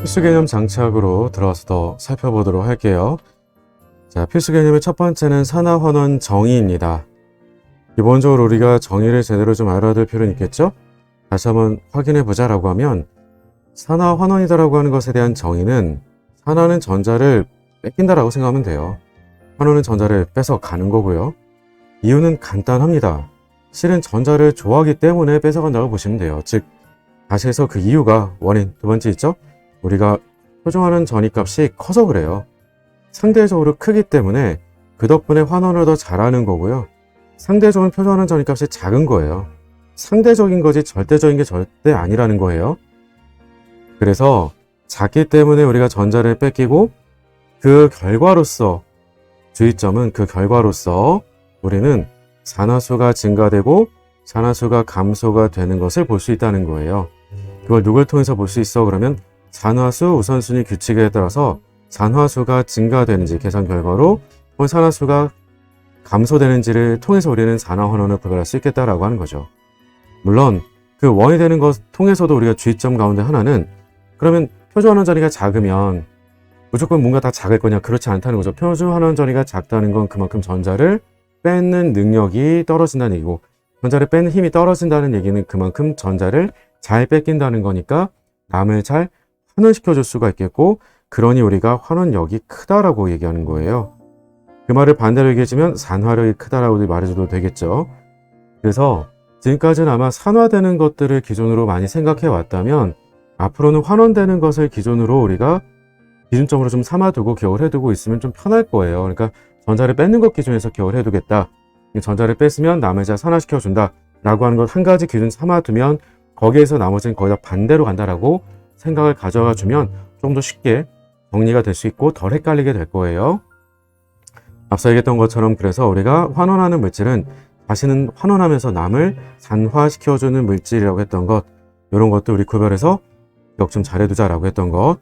필수 개념 장착으로 들어가서 더 살펴보도록 할게요. 자, 필수 개념의 첫 번째는 산화환원 정의입니다. 기본적으로 우리가 정의를 제대로 좀 알아둘 필요는 있겠죠? 다시 한번 확인해 보자라고 하면 산화환원이다라고 하는 것에 대한 정의는 산화는 전자를 뺏긴다라고 생각하면 돼요. 환원은 전자를 뺏어 가는 거고요. 이유는 간단합니다. 실은 전자를 좋아하기 때문에 뺏어간다고 보시면 돼요. 즉, 다시 해서 그 이유가 원인 두 번째 있죠? 우리가 표준환원 전위값이 커서 그래요. 상대적으로 크기 때문에 그 덕분에 환원을 더 잘하는 거고요. 상대적으로 표준환원 전위값이 작은 거예요. 상대적인 거지 절대적인 게 절대 아니라는 거예요. 그래서 작기 때문에 우리가 전자를 뺏기고 그 결과로서 주의점은 그 결과로서 우리는 산화수가 증가되고 산화수가 감소가 되는 것을 볼 수 있다는 거예요. 그걸 누굴 통해서 볼 수 있어? 그러면 산화수 우선순위 규칙에 따라서 산화수가 증가되는지 계산 결과로 혹은 산화수가 감소되는지를 통해서 우리는 산화환원을 구별할 수 있겠다라고 하는 거죠. 물론 그 원이 되는 것 통해서도 우리가 주의점 가운데 하나는 그러면 표준환원 전위가 작으면 무조건 뭔가 다 작을 거냐? 그렇지 않다는 거죠. 표준환원 전위가 작다는 건 그만큼 전자를 뺏는 능력이 떨어진다는 얘기고 전자를 뺏는 힘이 떨어진다는 얘기는 그만큼 전자를 잘 뺏긴다는 거니까 남을 잘 환원시켜줄 수가 있겠고 그러니 우리가 환원력이 크다라고 얘기하는 거예요. 그 말을 반대로 얘기해주면 산화력이 크다라고 말해줘도 되겠죠. 그래서 지금까지는 아마 산화되는 것들을 기준으로 많이 생각해 왔다면 앞으로는 환원되는 것을 기준으로 우리가 기준점으로 좀 삼아두고 기억을 해두고 있으면 좀 편할 거예요. 그러니까 전자를 뺏는 것 기준에서 기억을 해두겠다. 전자를 뺐으면 남을 잘 산화시켜준다 라고 하는 것 한 가지 기준 삼아두면 거기에서 나머지는 거의 다 반대로 간다라고 생각을 가져가 주면 좀 더 쉽게 정리가 될 수 있고 덜 헷갈리게 될 거예요. 앞서 얘기했던 것처럼 그래서 우리가 환원하는 물질은 자신은 환원하면서 남을 산화시켜주는 물질이라고 했던 것 이런 것도 우리 구별해서 기억 좀 잘해두자라고 했던 것.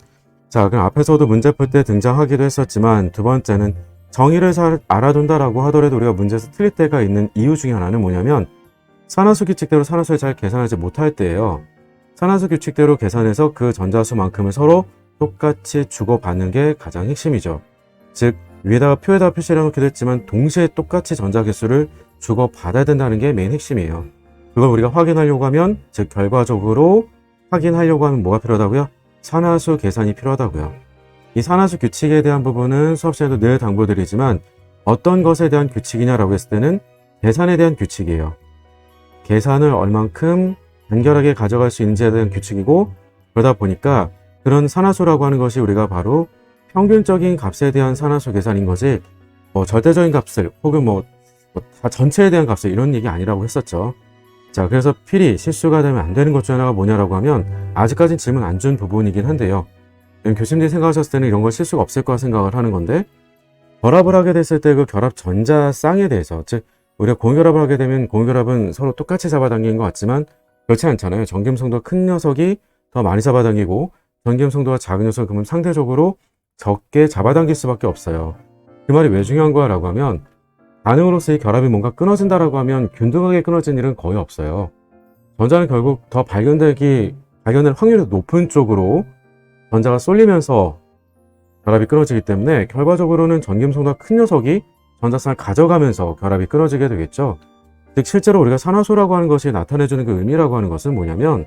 자, 그럼 앞에서도 문제 풀 때 등장하기도 했었지만 두 번째는 정의를 잘 알아둔다라고 하더라도 우리가 문제에서 틀릴 때가 있는 이유 중에 하나는 뭐냐면 산화수 규칙대로 산화수를 잘 계산하지 못할 때예요. 산화수 규칙대로 계산해서 그 전자수만큼을 서로 똑같이 주고받는 게 가장 핵심이죠. 즉 위에다가 표에다가 표시를 해놓기도 했지만 동시에 똑같이 전자 개수를 주고받아야 된다는 게 메인 핵심이에요. 그걸 우리가 확인하려고 하면 즉 결과적으로 확인하려고 하면 뭐가 필요하다고요? 산화수 계산이 필요하다고요. 이 산화수 규칙에 대한 부분은 수업 시간에도 늘 당부드리지만 어떤 것에 대한 규칙이냐라고 했을 때는 계산에 대한 규칙이에요. 계산을 얼만큼 간결하게 가져갈 수 있는지에 대한 규칙이고 그러다 보니까 그런 산화수라고 하는 것이 우리가 바로 평균적인 값에 대한 산화수 계산인 거지 뭐 절대적인 값을 혹은 다 전체에 대한 값을 이런 얘기 아니라고 했었죠. 자, 그래서 필히 실수가 되면 안 되는 것 중 하나가 뭐냐라고 하면 아직까지는 질문 안 준 부분이긴 한데요. 교수님들이 생각하셨을 때는 이런 걸 실수가 없을 거라 생각을 하는 건데 결합을 하게 됐을 때 그 결합 전자 쌍에 대해서 즉 우리가 공결합을 하게 되면 공결합은 서로 똑같이 잡아당기는 것 같지만 그렇지 않잖아요. 전기음성도가 큰 녀석이 더 많이 잡아당기고 전기음성도가 작은 녀석은 그러면 상대적으로 적게 잡아당길 수밖에 없어요. 그 말이 왜 중요한 거야 라고 하면 반응으로서 이 결합이 뭔가 끊어진다라고 하면 균등하게 끊어진 일은 거의 없어요. 전자는 결국 더 발견될 확률이 높은 쪽으로 전자가 쏠리면서 결합이 끊어지기 때문에 결과적으로는 전기음성도가 큰 녀석이 전자쌍을 가져가면서 결합이 끊어지게 되겠죠. 즉 실제로 우리가 산화수라고 하는 것이 나타내주는 그 의미라고 하는 것은 뭐냐면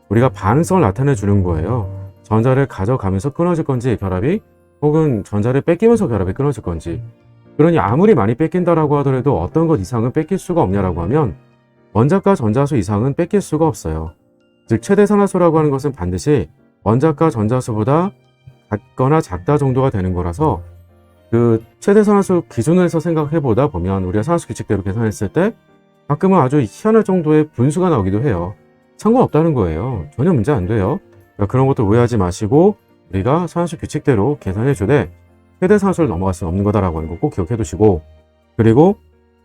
우리가 반응성을 나타내주는 거예요. 전자를 가져가면서 끊어질 건지 결합이 혹은 전자를 뺏기면서 결합이 끊어질 건지. 그러니 아무리 많이 뺏긴다라고 하더라도 어떤 것 이상은 뺏길 수가 없냐라고 하면 원자과 전자수 이상은 뺏길 수가 없어요. 즉 최대 산화수라고 하는 것은 반드시 원자과 전자수보다 같거나 작다 정도가 되는 거라서 그 최대 산화수 기준을 해서 생각해 보다 보면 우리가 산화수 규칙대로 계산했을 때 가끔은 아주 희한할 정도의 분수가 나오기도 해요. 상관없다는 거예요. 전혀 문제 안 돼요. 그러니까 그런 것도 오해하지 마시고 우리가 산화수 규칙대로 계산해 주되 최대 산화수를 넘어갈 수는 없는 거다라고 하는 거 꼭 기억해 두시고 그리고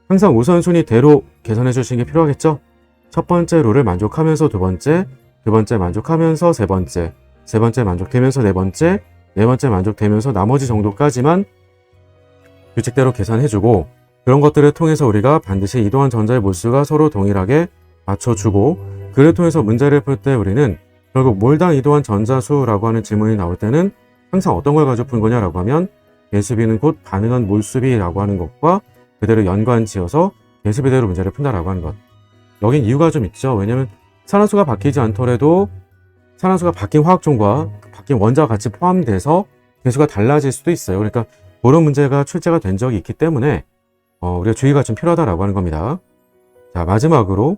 항상 우선순위대로 계산해 주시는 게 필요하겠죠. 첫 번째 룰을 만족하면서 두 번째 만족하면서 세 번째 만족되면서 네 번째 만족되면서 나머지 정도까지만 규칙대로 계산해주고 그런 것들을 통해서 우리가 반드시 이동한 전자의 몰수가 서로 동일하게 맞춰주고 그를 통해서 문제를 풀 때 우리는 결국 몰당 이동한 전자수라고 하는 질문이 나올 때는 항상 어떤 걸 가지고 푼 거냐라고 하면 개수비는 곧 반응한 몰수비라고 하는 것과 그대로 연관 지어서 개수비대로 문제를 푼다라고 하는 것. 여긴 이유가 좀 있죠. 왜냐면 산화수가 바뀌지 않더라도 산화수가 바뀐 화학종과 바뀐 원자가 같이 포함돼서 개수가 달라질 수도 있어요. 그러니까 그런 문제가 출제가 된 적이 있기 때문에 우리가 주의가 좀 필요하다라고 하는 겁니다. 자, 마지막으로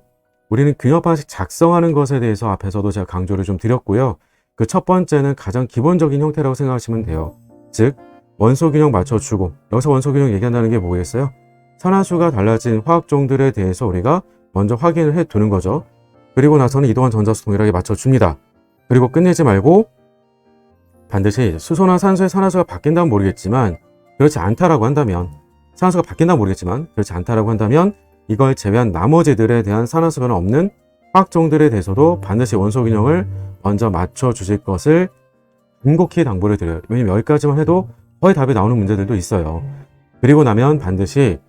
우리는 균형 방식 작성하는 것에 대해서 앞에서도 제가 강조를 좀 드렸고요. 그 첫 번째는 가장 기본적인 형태라고 생각하시면 돼요. 즉 원소 균형 맞춰주고, 여기서 원소 균형 얘기한다는 게 뭐겠어요? 산화수가 달라진 화학종들에 대해서 우리가 먼저 확인을 해 두는 거죠. 그리고 나서는 이동한 전자수 동일하게 맞춰줍니다. 그리고 끝내지 말고 반드시 수소나 산소의 산화수가 바뀐다면 모르겠지만, 그렇지 않다라고 한다면, 산화수가 바뀐다면 모르겠지만 그렇지 않다라고 한다면 이걸 제외한 나머지들에 대한 산화수 변화 없는 화학종들에 대해서도 반드시 원소 균형을 먼저 맞춰주실 것을 간곡히 당부를 드려요. 왜냐면 여기까지만 해도 거의 답이 나오는 문제들도 있어요. 그리고 나면 반드시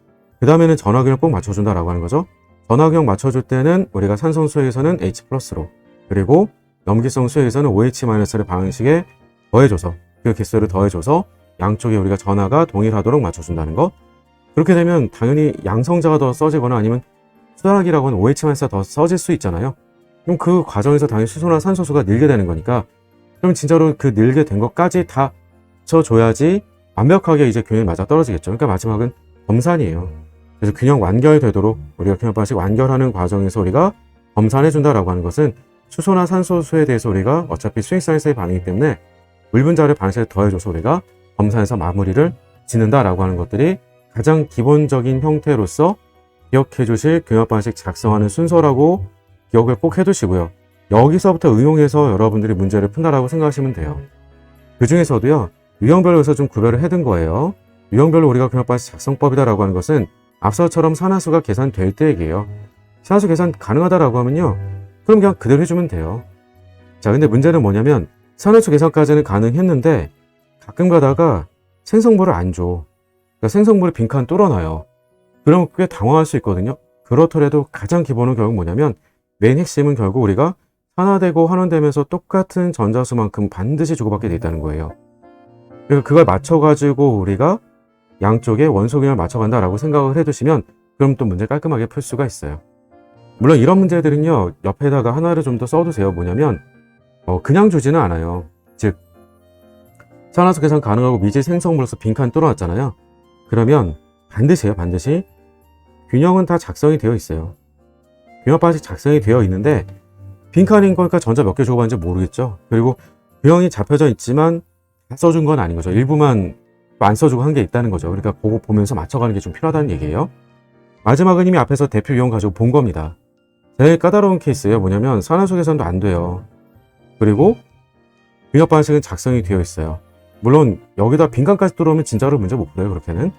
그 다음에는 전화균형 꼭 맞춰준다라고 하는 거죠. 전화균형 맞춰줄 때는 우리가 산성 수액에서는 H+로, 그리고 염기성 수액에서는 OH-를 방식에 더해줘서, 그 개수를 더해줘서 양쪽에 우리가 전하가 동일하도록 맞춰준다는 것. 그렇게 되면 당연히 양성자가 더 써지거나 아니면 수산화기라고 하는 OH-가 더 써질 수 있잖아요. 그럼 그 과정에서 당연히 수소나 산소수가 늘게 되는 거니까, 그럼 진짜로 그 늘게 된 것까지 다 쳐줘야지 완벽하게 이제 균형이 맞아 떨어지겠죠. 그러니까 마지막은 검산이에요. 그래서 균형 완결되도록 우리가 균형 방식 완결하는 과정에서 우리가 검산해준다라고 하는 것은 수소나 산소수에 대해서 우리가 어차피 스윙사이즈의 반응이기 때문에 물분자를 반응식에 더해줘서 우리가 검산해서 마무리를 짓는다라고 하는 것들이 가장 기본적인 형태로서 기억해 주실 균형 방식 작성하는 순서라고 기억을 꼭 해두시고요. 여기서부터 응용해서 여러분들이 문제를 푼다라고 생각하시면 돼요. 그 중에서도요, 유형별로 해서 좀 구별을 해둔 거예요. 유형별로 우리가 균형 방식 작성법이다라고 하는 것은 앞서처럼 산화수가 계산될 때 얘기예요. 산화수 계산 가능하다라고 하면요, 그럼 그냥 그대로 해주면 돼요. 자, 근데 문제는 뭐냐면 산화수 계산까지는 가능했는데 가끔 가다가 생성물을 안 줘. 그러니까 생성물을 빈칸 뚫어놔요. 그러면 꽤 당황할 수 있거든요. 그렇더라도 가장 기본은 결국 뭐냐면 메인 핵심은 결국 우리가 산화되고 환원되면서 똑같은 전자수만큼 반드시 주고받게 돼 있다는 거예요. 그러니까 그걸 맞춰가지고 우리가 양쪽에 원소균형을 맞춰간다라고 생각을 해두시면 그럼 또 문제 깔끔하게 풀 수가 있어요. 물론 이런 문제들은요, 옆에다가 하나를 좀 더 써두세요. 뭐냐면 그냥 주지는 않아요. 즉 산화수 계산 가능하고 미지 생성물로서 빈칸 뚫어놨잖아요. 그러면 반드시요, 반드시 균형은 다 작성이 되어 있어요. 균형 방식 작성이 되어 있는데 빈칸인 거니까 전자 몇 개 주고받는지 모르겠죠. 그리고 균형이 잡혀져 있지만 다 써준 건 아닌 거죠. 일부만 안 써주고 한 게 있다는 거죠. 그러니까 그거 보면서 맞춰가는 게 좀 필요하다는 얘기예요. 마지막은 이미 앞에서 대표 유형 가지고 본 겁니다. 제일 까다로운 케이스예요. 뭐냐면 산화수 계산도 안 돼요. 그리고 균형 방식은 작성이 되어 있어요. 물론 여기다 빈칸까지 들어오면 진짜로 문제 못 풀어요. 그렇게는.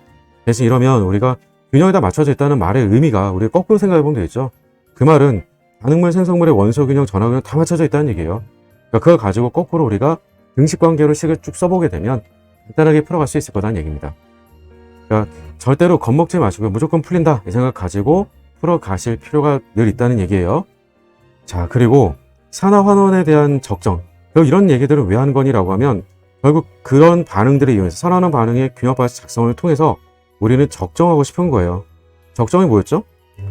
대신 이러면 우리가 균형이 다 맞춰져 있다는 말의 의미가 우리가 거꾸로 생각해보면 되겠죠. 그 말은 반응물, 생성물의 원소 균형, 전하 균형 다 맞춰져 있다는 얘기예요. 그러니까 그걸 가지고 거꾸로 우리가 등식 관계로 식을 쭉 써보게 되면 간단하게 풀어갈 수 있을 거라는 얘기입니다. 그러니까 절대로 겁먹지 마시고 무조건 풀린다 이 생각 가지고 풀어가실 필요가 늘 있다는 얘기예요. 자, 그리고 산화환원에 대한 적정. 이런 얘기들을 왜 하는 거니라고 하면 결국 그런 반응들을 이용해서 산화환원 반응의 균형 방식 작성을 통해서 우리는 적정하고 싶은 거예요. 적정이 뭐였죠?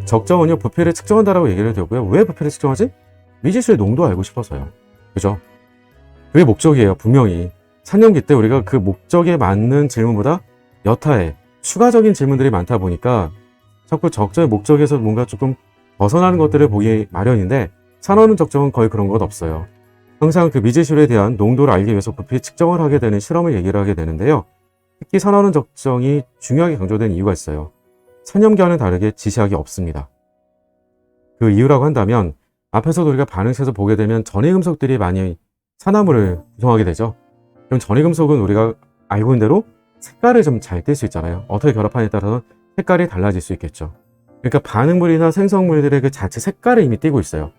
적정은요, 부피를 측정한다라고 얘기를 드렸고요. 왜 부피를 측정하지? 미지수의 농도 알고 싶어서요. 그죠? 그게 목적이에요. 분명히. 산염기 때 우리가 그 목적에 맞는 질문보다 여타의 추가적인 질문들이 많다 보니까 자꾸 적정의 목적에서 뭔가 조금 벗어나는 것들을 보기 마련인데, 산화환원 적정은 거의 그런 것 없어요. 항상 그 미지수에 대한 농도를 알기 위해서 부피 측정을 하게 되는 실험을 얘기를 하게 되는데요. 특히 산화환원 적정이 중요하게 강조되는 이유가 있어요. 산염기와는 다르게 지시학이 없습니다. 그 이유라고 한다면 앞에서도 우리가 반응식에서 보게 되면 전해금속들이 많이 산화물을 구성하게 되죠. 그럼 전해금속은 우리가 알고 있는 대로 색깔을 좀 잘 띌 수 있잖아요. 어떻게 결합하느냐에 따라서 색깔이 달라질 수 있겠죠. 그러니까 반응물이나 생성물들의 그 자체 색깔을 이미 띠고 있어요.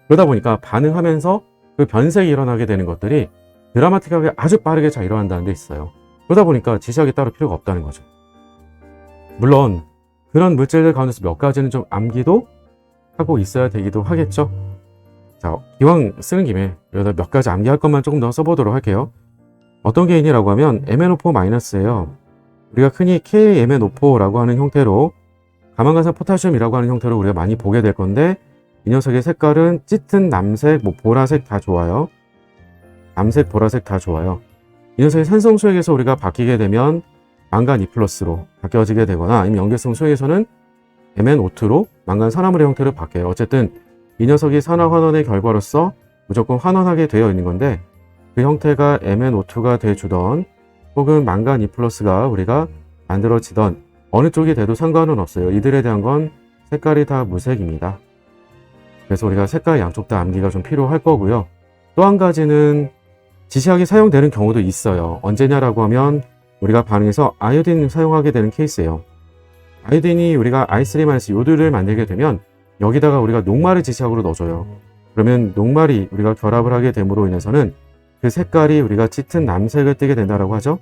그러다 보니까 반응하면서 그 변색이 일어나게 되는 것들이 드라마틱하게 아주 빠르게 잘 일어난다는 데 있어요. 그러다 보니까 지시학이 따로 필요가 없다는 거죠. 물론 그런 물질들 가운데서 몇 가지는 좀 암기도 하고 있어야 되기도 하겠죠. 자, 기왕 쓰는 김에 여기다 몇 가지 암기할 것만 조금 더 써보도록 할게요. 어떤 게 있냐라고 하면 MnO4-예요. 우리가 흔히 KMnO4라고 하는 형태로 가망간산 포타슘이라고 하는 형태로 우리가 많이 보게 될 건데, 이 녀석의 색깔은 짙은 남색, 뭐 보라색 다 좋아요. 남색, 보라색 다 좋아요. 이 녀석의 산성 수액에서 우리가 바뀌게 되면 망간 2+로 바뀌어지게 되거나, 아니면 연계성 수액에서는 MnO2로 망간 산화물의 형태로 바뀌어요. 어쨌든 이 녀석이 산화환원의 결과로서 무조건 환원하게 되어 있는 건데, 그 형태가 MnO2가 돼주던 혹은 망간 2+가 우리가 만들어지던 어느 쪽이 돼도 상관은 없어요. 이들에 대한 건 색깔이 다 무색입니다. 그래서 우리가 색깔 양쪽 다 암기가 좀 필요할 거고요. 또 한 가지는 지시학이 사용되는 경우도 있어요. 언제냐라고 하면 우리가 반응해서 아이오딘을 사용하게 되는 케이스예요. 아이오딘이 우리가 I3- 요드를 만들게 되면 여기다가 우리가 녹말을 지시학으로 넣어줘요. 그러면 녹말이 우리가 결합을 하게 됨으로 인해서는 그 색깔이 우리가 짙은 남색을 띠게 된다라고 하죠.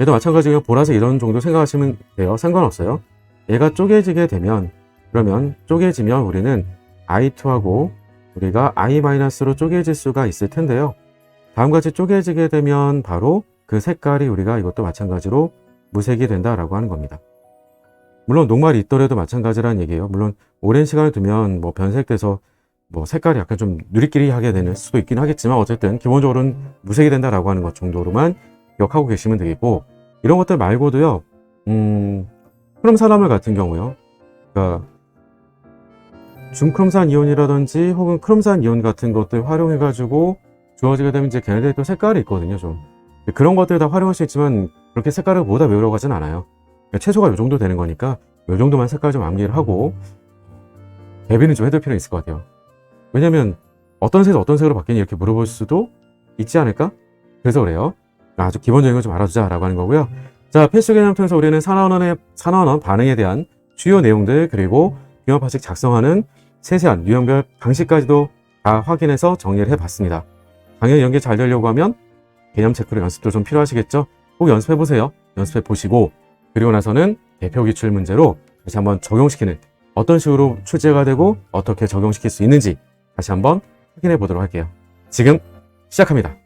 얘도 마찬가지로 보라색 이런 정도 생각하시면 돼요. 상관없어요. 얘가 쪼개지게 되면, 그러면 쪼개지면 우리는 I2하고 우리가 I-로 쪼개질 수가 있을 텐데요. 다음같이 쪼개지게 되면 바로 그 색깔이 우리가 이것도 마찬가지로 무색이 된다라고 하는 겁니다. 물론 녹말이 있더라도 마찬가지라는 얘기예요. 물론 오랜 시간을 두면 뭐 변색돼서 뭐 색깔이 약간 좀 누리끼리 하게 되는 수도 있긴 하겠지만, 어쨌든 기본적으로는 무색이 된다라고 하는 것 정도로만 기억하고 계시면 되겠고, 이런 것들 말고도요, 크롬산화물 같은 경우요. 그러니까 중크롬산 이온이라든지 혹은 크롬산 이온 같은 것들 활용해가지고 주어지게 되면 이제 걔네들이 또 색깔이 있거든요, 좀. 그런 것들 다 활용할 수 있지만 그렇게 색깔을 모두 다 외우려고 하진 않아요. 그러니까 최소가 이 정도 되는 거니까 이 정도만 색깔 좀 암기를 하고 대비는 좀 해둘 필요는 있을 것 같아요. 왜냐면 어떤 색에서 어떤 색으로 바뀌니 이렇게 물어볼 수도 있지 않을까? 그래서 그래요. 아주 기본적인 거 좀 알아두자라고 하는 거고요. 자, 필수 개념을 통해서 우리는 산화환원 반응에 대한 주요 내용들, 그리고 균형파식 작성하는 세세한 유형별 방식까지도 다 확인해서 정리를 해봤습니다. 당연히 연계 잘 되려고 하면 개념 체크로 연습도 좀 필요하시겠죠? 꼭 연습해보세요. 연습해보시고, 그리고 나서는 대표 기출 문제로 다시 한번 적용시키는, 어떤 식으로 출제가 되고 어떻게 적용시킬 수 있는지 다시 한번 확인해 보도록 할게요. 지금 시작합니다.